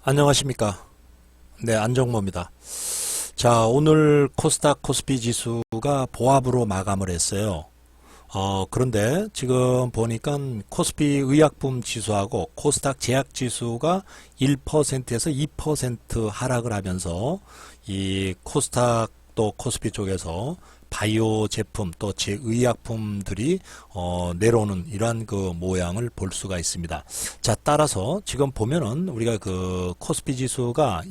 안녕하십니까. 네, 안정모입니다. 자, 오늘 코스닥 코스피 지수가 보합으로 마감을 했어요. 그런데 지금 보니까 코스피 의약품 지수하고 코스닥 제약 지수가 1%에서 2% 하락을 하면서 이 코스닥 또 코스피 쪽에서 바이오 제품 또 제의약품들이 내려오는 이러한 그 모양을 볼 수가 있습니다. 자, 따라서 지금 보면은 우리가 그 코스피 지수가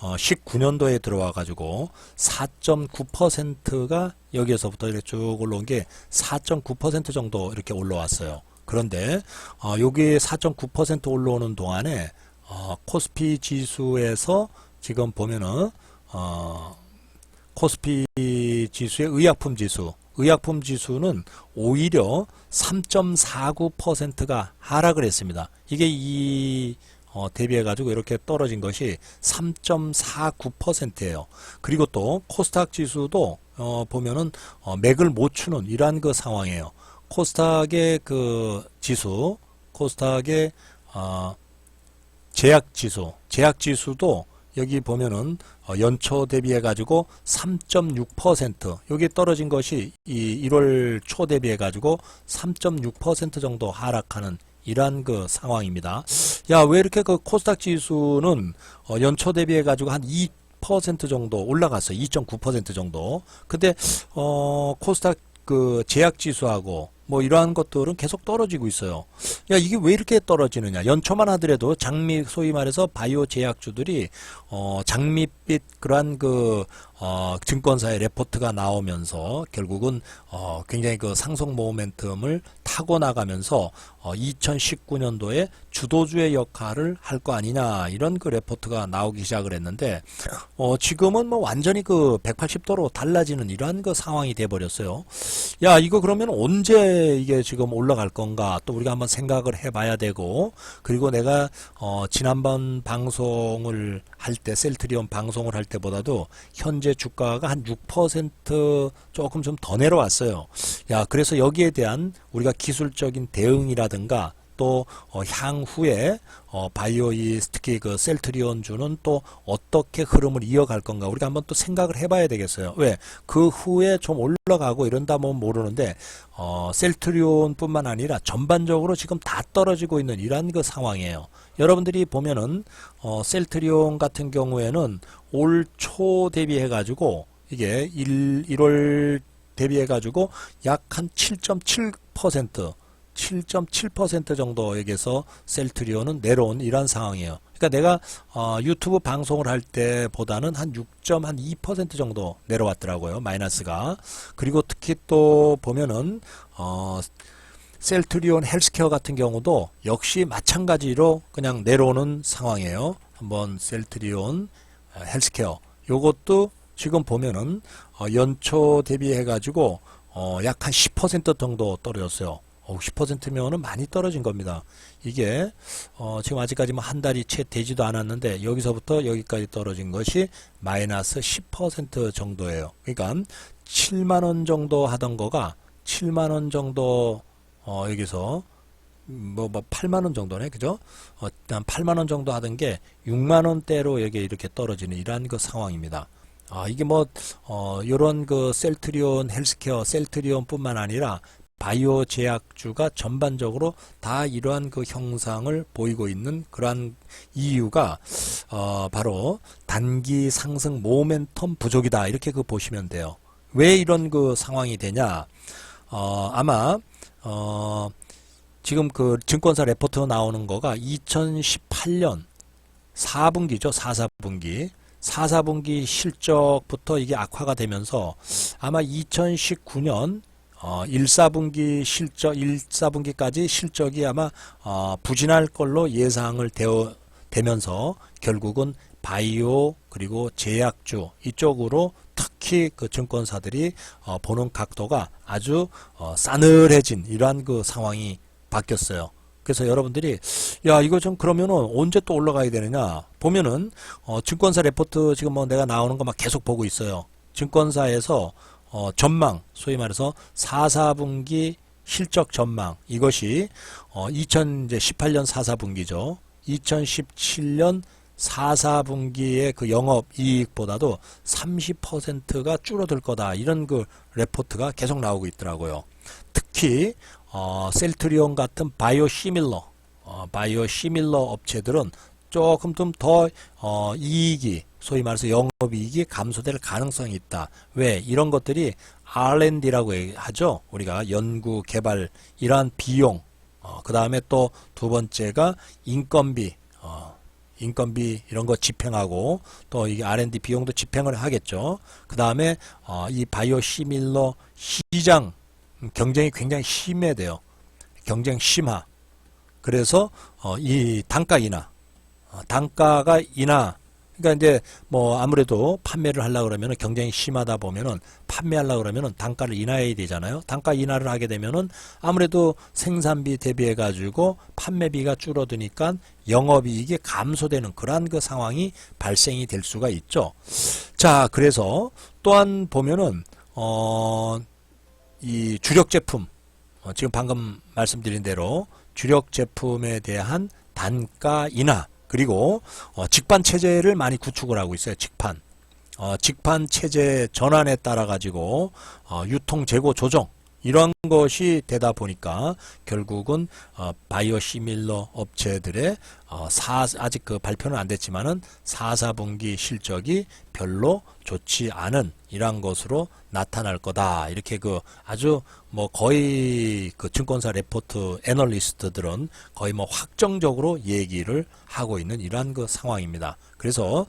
2019년도에 들어와 가지고 4.9%가 여기에서부터 이렇게 쭉 올라온 게 4.9% 정도 이렇게 올라왔어요. 그런데 여기 4.9% 올라오는 동안에 코스피 지수에서 지금 보면은 코스피 지수의 의약품 지수는 오히려 3.49%가 하락을 했습니다. 이게 대비해 가지고 이렇게 떨어진 것이 3.49%예요. 그리고 또 코스닥 지수도 보면은 맥을 못 추는 이러한 그 상황이에요. 코스닥의 그 지수, 코스닥의 제약 지수도 여기 보면은 연초 대비해 가지고 3.6% 여기 떨어진 것이 이 1월 초 대비해 가지고 3.6% 정도 하락하는 이러한 그 상황입니다. 야, 왜 이렇게 그 코스닥 지수는 연초 대비해 가지고 한 2% 정도 올라갔어요. 2.9% 정도. 근데 코스닥 그 제약 지수하고 뭐 이러한 것들은 계속 떨어지고 있어요. 야, 이게 왜 이렇게 떨어지느냐? 연초만 하더라도 소위 말해서 바이오 제약주들이 장밋빛 그러한 그 증권사의 레포트가 나오면서 결국은 굉장히 그 상승 모멘텀을 타고 나가면서 2019년도에 주도주의 역할을 할 거 아니냐 이런 그 레포트가 나오기 시작을 했는데 지금은 뭐 완전히 그 180도로 달라지는 이러한 그 상황이 돼 버렸어요. 야, 이거 그러면 언제 이게 지금 올라갈 건가 또 우리가 한번 생각을 해봐야 되고, 그리고 내가 지난번 방송을 할 때 셀트리온 방송을 할 때보다도 현재 주가가 한 6% 조금 좀 더 내려왔어요. 야, 그래서 여기에 대한 우리가 기술적인 대응이라든가 또 향후에 특히 그 셀트리온주는 또 어떻게 흐름을 이어갈 건가 우리가 한번 또 생각을 해봐야 되겠어요. 왜? 그 후에 좀 올라가고 이런다 뭐 모르는데 셀트리온뿐만 아니라 전반적으로 지금 다 떨어지고 있는 이러한 그 상황이에요. 여러분들이 보면은 셀트리온 같은 경우에는 올 초 대비해 가지고 이게 1월 대비해 가지고 약 한 7.7% 정도에게서 셀트리온은 내려온 이런 상황이에요. 그러니까 내가 유튜브 방송을 할 때보다는 한 6.2% 정도 내려왔더라고요. 마이너스가. 그리고 특히 또 보면은 셀트리온 헬스케어 같은 경우도 역시 마찬가지로 그냥 내려오는 상황이에요. 한번 셀트리온 헬스케어 요것도 지금 보면은 연초 대비해 가지고 약 한 10% 정도 떨어졌어요. 10%면은 많이 떨어진 겁니다. 이게 지금 아직까지 뭐 한 달이 채 되지도 않았는데 여기서부터 여기까지 떨어진 것이 마이너스 10% 정도예요. 그러니까 7만원 정도 하던 거가 7만원 정도 여기서 뭐 8만원 정도네, 그죠? 한 8만원 정도 하던 게 6만원대로 여기 이렇게 떨어지는 이러한 그 상황입니다. 이게 요런 그 셀트리온 헬스케어, 셀트리온뿐만 아니라 바이오 제약주가 전반적으로 다 이러한 그 형상을 보이고 있는 그러한 이유가 바로 단기 상승 모멘텀 부족이다 이렇게 그 보시면 돼요. 왜 이런 그 상황이 되냐? 아마 지금 그 증권사 레포트 나오는 거가 2018년 4분기죠. 4분기 실적부터 이게 악화가 되면서 아마 2019년 1사분기까지 실적이 아마 부진할 걸로 예상을 되면서 결국은 바이오 그리고 제약주 이쪽으로 특히 그 증권사들이 보는 각도가 아주 싸늘해진 이러한 그 상황이 바뀌었어요. 그래서 여러분들이 야, 이거 좀 그러면은 언제 또 올라가야 되느냐 보면은 증권사 레포트 지금 뭐 내가 나오는 거 막 계속 보고 있어요. 증권사에서 전망, 소위 말해서 4분기 실적 전망, 이것이 2018년 4분기죠. 2017년 4분기의 그 영업이익보다도 30%가 줄어들 거다. 이런 그 레포트가 계속 나오고 있더라고요. 특히 셀트리온 같은 바이오시밀러 업체들은 조금 좀 더 이익이, 소위 말해서 영업이익이 감소될 가능성이 있다. 왜? 이런 것들이 R&D라고 하죠. 우리가 연구 개발 이러한 비용, 그 다음에 또 두 번째가 인건비 이런 거 집행하고, 또 이게 R&D 비용도 집행을 하겠죠. 그 다음에 이 바이오시밀러 시장 경쟁이 굉장히 심해돼요. 경쟁 심화. 그래서 이 단가 인하, 단가가 인하. 그러니까 이제 뭐 아무래도 판매를 하려고 그러면은 경쟁이 심하다 보면은 판매하려고 그러면은 단가를 인하해야 되잖아요. 단가 인하를 하게 되면은 아무래도 생산비 대비해 가지고 판매비가 줄어드니까 영업이익이 감소되는 그러한 그 상황이 발생이 될 수가 있죠. 자, 그래서 또한 보면은 이 주력 제품, 지금 방금 말씀드린 대로 주력 제품에 대한 단가 인하, 그리고 직판 체제를 많이 구축을 하고 있어요. 직판 체제 전환에 따라 가지고 유통 재고 조정 이런 것이 되다 보니까 결국은 바이오시밀러 업체들의 아직 그 발표는 안 됐지만은 4분기 실적이 별로 좋지 않은 이러한 것으로 나타날 거다. 이렇게 그 아주 뭐 거의 그 증권사 레포트 애널리스트들은 거의 뭐 확정적으로 얘기를 하고 있는 이러한 그 상황입니다. 그래서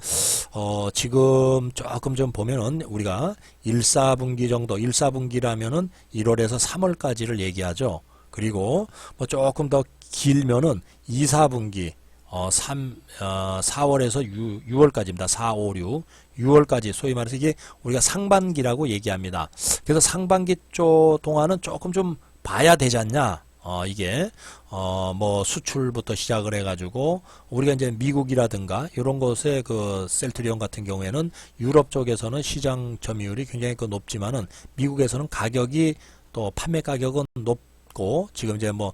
지금 조금 좀 보면은 우리가 1,4분기 정도, 1,4분기라면은 1월에서 3월까지를 얘기하죠. 그리고 뭐 조금 더 길면은 2,4분기 4월에서 6월까지입니다. 4, 5, 6, 6월까지 소위 말해서 이게 우리가 상반기라고 얘기합니다. 그래서 상반기 쪽 동안은 조금 좀 봐야 되지 않냐. 이게 뭐 수출부터 시작을 해가지고 우리가 이제 미국이라든가 이런 곳에 그 셀트리온 같은 경우에는 유럽 쪽에서는 시장 점유율이 굉장히 높지만은 미국에서는 가격이 또 판매 가격은 높고 지금 이제 뭐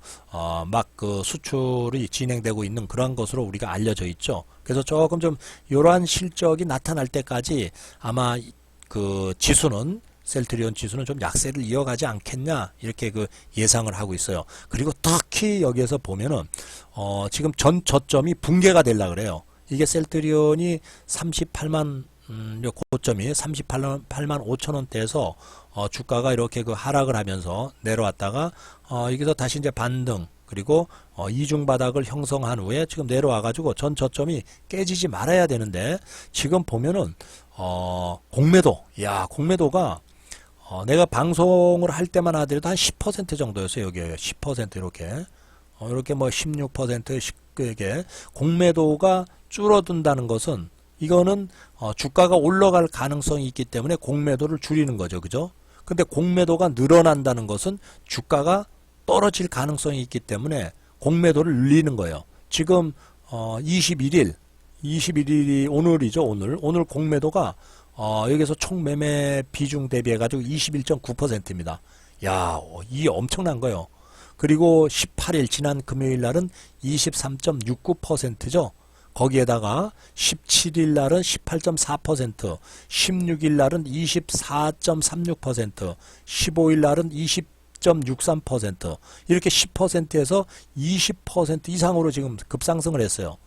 막 그 수출이 진행되고 있는 그런 것으로 우리가 알려져 있죠. 그래서 조금 좀 이러한 실적이 나타날 때까지 아마 그 지수는 셀트리온 지수는 좀 약세를 이어가지 않겠냐 이렇게 그 예상을 하고 있어요. 그리고 특히 여기에서 보면은 지금 전 저점이 붕괴가 되려 그래요. 이게 셀트리온이 38만 고점이 38만 5천 원대에서 주가가 이렇게 그 하락을 하면서 내려왔다가 여기서 다시 이제 반등, 그리고 이중 바닥을 형성한 후에 지금 내려와 가지고 전 저점이 깨지지 말아야 되는데 지금 보면은 공매도가 내가 방송을 할 때만 하더라도 한 10% 정도였어요. 여기에 10% 이렇게 뭐 16% 이게 공매도가 줄어든다는 것은 이거는 주가가 올라갈 가능성이 있기 때문에 공매도를 줄이는 거죠. 그죠? 근데 공매도가 늘어난다는 것은 주가가 떨어질 가능성이 있기 때문에 공매도를 늘리는 거예요. 지금 21일이 오늘이죠. 오늘 공매도가 여기서 총 매매 비중 대비해 가지고 21.9%입니다. 야, 이 엄청난 거예요. 그리고 18일 지난 금요일 날은 23.69%죠. 거기에다가 17일 날은 18.4%, 16일 날은 24.36%, 15일 날은 20.63%, 이렇게 10%에서 20% 이상으로 지금 급상승을 했어요.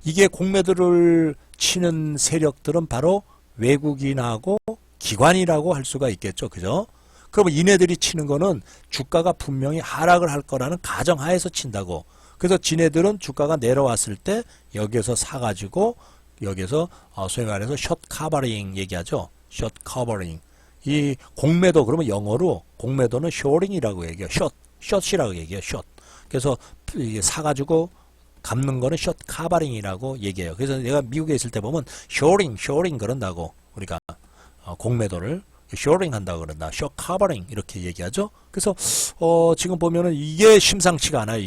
이게 공매도를 치는 세력들은 바로 외국인하고 기관이라고 할 수가 있겠죠. 그죠? 그럼 이네들이 치는 거는 주가가 분명히 하락을 할 거라는 가정하에서 친다고. 그래서 지네들은 주가가 내려왔을 때 여기에서 사가지고 여기에서 소위 말해서 숏 커버링 얘기하죠. 숏 커버링. 이 공매도 그러면 영어로 공매도는 쇼링이라고 얘기해요. 숏이라고 얘기해요. 숏. 그래서 이게 사가지고 갚는 거는 숏 커버링이라고 얘기해요. 그래서 내가 미국에 있을 때 보면 쇼링 그런다고 우리가 공매도를 쇼링 한다고 그런다. 숏 커버링 이렇게 얘기하죠. 그래서 지금 보면은 이게 심상치가 않아요.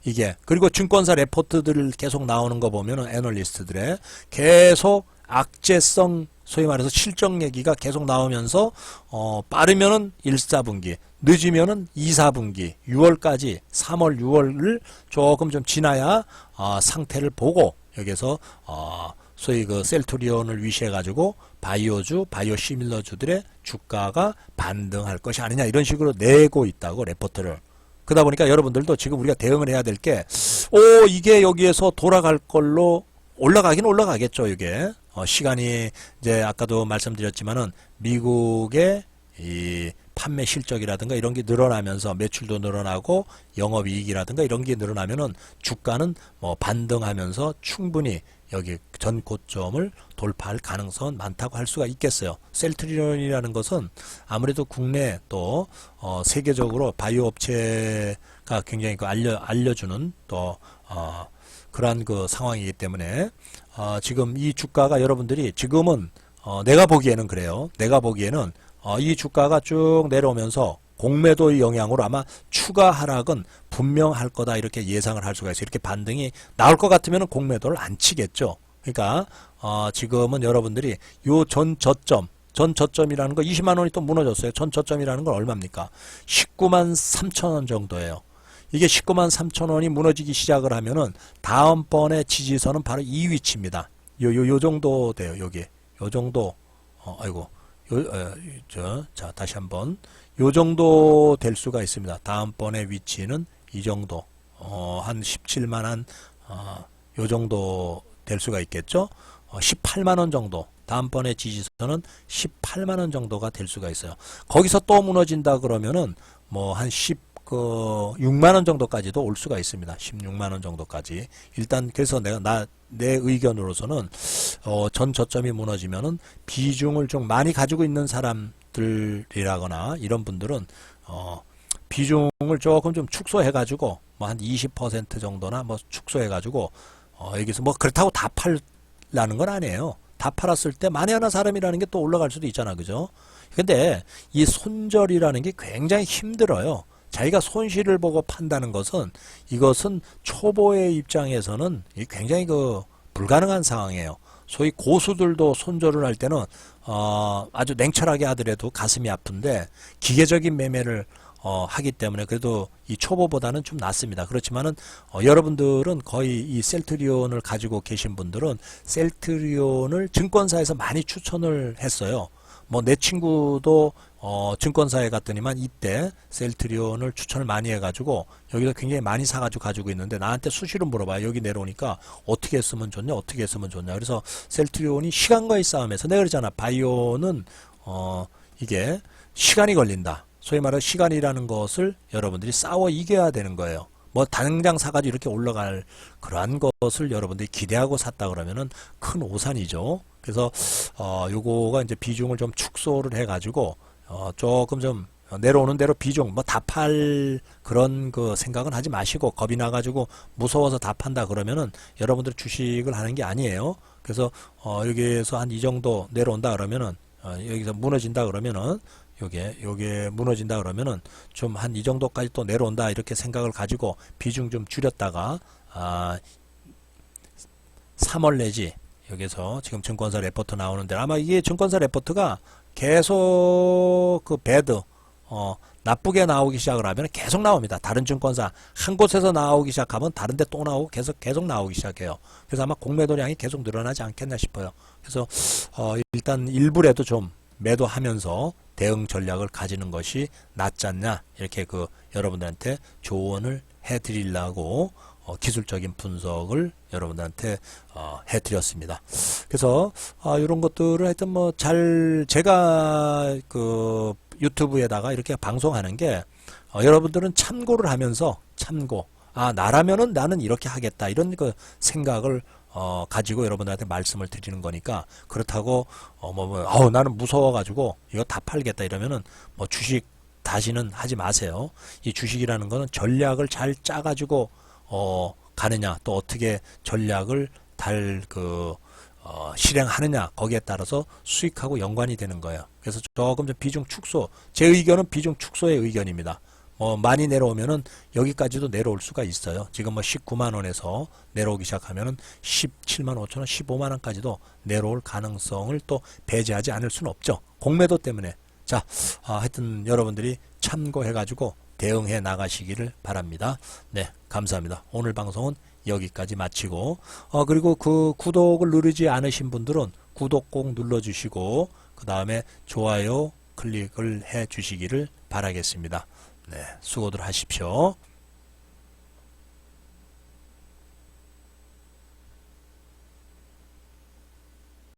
이게 그리고 증권사 레포트들 계속 나오는 거 보면은 애널리스트들의 계속 악재성 소위 말해서 실적 얘기가 계속 나오면서 빠르면은 1,4분기 늦으면은 2, 4분기 6월까지 3월, 6월을 조금 좀 지나야 상태를 보고 여기서 소위 그 셀트리온을 위시해 가지고 바이오주, 바이오시밀러주들의 주가가 반등할 것이 아니냐 이런 식으로 내고 있다고 레포트를. 그러다 보니까 여러분들도 지금 우리가 대응을 해야 될 게 이게 여기에서 돌아갈 걸로 올라가긴 올라가겠죠. 이게 시간이 이제 아까도 말씀드렸지만은 미국의 이 판매 실적이라든가 이런 게 늘어나면서 매출도 늘어나고 영업이익이라든가 이런 게 늘어나면은 주가는 뭐 반등하면서 충분히 여기 전 고점을 돌파할 가능성은 많다고 할 수가 있겠어요. 셀트리온이라는 것은 아무래도 국내 또 세계적으로 바이오 업체가 굉장히 그 알려주는 또 그러한 그 상황이기 때문에 지금 이 주가가 여러분들이 지금은 내가 보기에는 그래요. 내가 보기에는 이 주가가 쭉 내려오면서 공매도의 영향으로 아마 추가 하락은 분명할 거다 이렇게 예상을 할 수가 있어요. 이렇게 반등이 나올 것 같으면 공매도를 안 치겠죠. 그러니까 지금은 여러분들이 요 전 저점이라는 거 20만 원이 또 무너졌어요. 전 저점이라는 건 얼마입니까? 19만 3천 원 정도예요. 이게 19만 3천 원이 무너지기 시작을 하면은 다음번에 지지선은 바로 이 위치입니다. 요 정도 돼요. 여기 요 정도 아이고 자 다시 한번 요 정도 될 수가 있습니다. 다음번의 위치는 이 정도 한 17만한 요 정도 될 수가 있겠죠. 18만원 정도 다음번에 지지선은 18만원 정도가 될 수가 있어요. 거기서 또 무너진다 그러면은 뭐 한 6만원 정도까지도 올 수가 있습니다. 16만원 정도까지. 일단 그래서 내 의견으로서는 전 저점이 무너지면은 비중을 좀 많이 가지고 있는 사람들이라거나 이런 분들은 비중을 조금 좀 축소해 가지고 뭐 한 20% 정도나 뭐 축소해 가지고 여기서 뭐 그렇다고 다 팔라는 건 아니에요. 다 팔았을 때 만에 하나 사람이라는 게 또 올라갈 수도 있잖아. 그죠? 근데 이 손절이라는 게 굉장히 힘들어요. 자기가 손실을 보고 판다는 것은 이것은 초보의 입장에서는 굉장히 그 불가능한 상황이에요. 소위 고수들도 손절을 할 때는 아주 냉철하게 하더라도 가슴이 아픈데 기계적인 매매를 하기 때문에 그래도 이 초보보다는 좀 낫습니다. 그렇지만은 여러분들은 거의 이 셀트리온을 가지고 계신 분들은 셀트리온을 증권사에서 많이 추천을 했어요. 뭐 내 친구도 증권사에 갔더니만 이때 셀트리온을 추천을 많이 해가지고 여기서 굉장히 많이 사가지고 가지고 있는데 나한테 수시로 물어봐요. 여기 내려오니까 어떻게 했으면 좋냐 어떻게 했으면 좋냐. 그래서 셀트리온이 시간과의 싸움에서 내가 그러잖아. 바이오는 이게 시간이 걸린다. 소위 말해 시간이라는 것을 여러분들이 싸워 이겨야 되는 거예요. 뭐 당장 사가지고 이렇게 올라갈 그러한 것을 여러분들이 기대하고 샀다 그러면은 큰 오산이죠. 그래서 요거가 이제 비중을 좀 축소를 해가지고 조금 좀 내려오는 대로 비중 뭐 다 팔 그런 그 생각은 하지 마시고 겁이 나가지고 무서워서 다 판다 그러면은 여러분들 주식을 하는 게 아니에요. 그래서 여기에서 한 이 정도 내려온다 그러면은 여기서 무너진다 그러면은 요게 무너진다 그러면은 좀 한 이 정도까지 또 내려온다 이렇게 생각을 가지고 비중 좀 줄였다가 3월 내지 여기서 지금 증권사 레포트 나오는데 아마 이게 증권사 레포트가 계속 그 배드 나쁘게 나오기 시작을 하면 계속 나옵니다. 다른 증권사 한 곳에서 나오기 시작하면 다른 데 또 나오고 계속 나오기 시작해요. 그래서 아마 공매도량이 계속 늘어나지 않겠나 싶어요. 그래서 일단 일부라도 좀 매도하면서 대응 전략을 가지는 것이 낫지 않냐 이렇게 그 여러분들한테 조언을 해드리려고 기술적인 분석을 여러분들한테 해드렸습니다. 그래서 이런 것들을 하여튼 뭐 잘 제가 그 유튜브에다가 이렇게 방송하는 게 여러분들은 참고를 하면서 나라면은 나는 이렇게 하겠다 이런 그 생각을 가지고 여러분들한테 말씀을 드리는 거니까 그렇다고 나는 무서워가지고 이거 다 팔겠다 이러면은 뭐 주식 다시는 하지 마세요. 이 주식이라는 거는 전략을 잘 짜가지고 가느냐 또 어떻게 전략을 실행하느냐 거기에 따라서 수익하고 연관이 되는 거예요. 그래서 조금 좀 비중 축소 제 의견은 비중 축소의 의견입니다. 많이 내려오면은 여기까지도 내려올 수가 있어요. 지금 뭐 19만원에서 내려오기 시작하면은 17만 5천원 15만원까지도 내려올 가능성을 또 배제하지 않을 수는 없죠. 공매도 때문에 자, 하여튼 여러분들이 참고해가지고 대응해 나가시기를 바랍니다. 네, 감사합니다. 오늘 방송은 여기까지 마치고, 그리고 그 구독을 누르지 않으신 분들은 구독 꼭 눌러주시고, 그 다음에 좋아요 클릭을 해 주시기를 바라겠습니다. 네, 수고들 하십시오.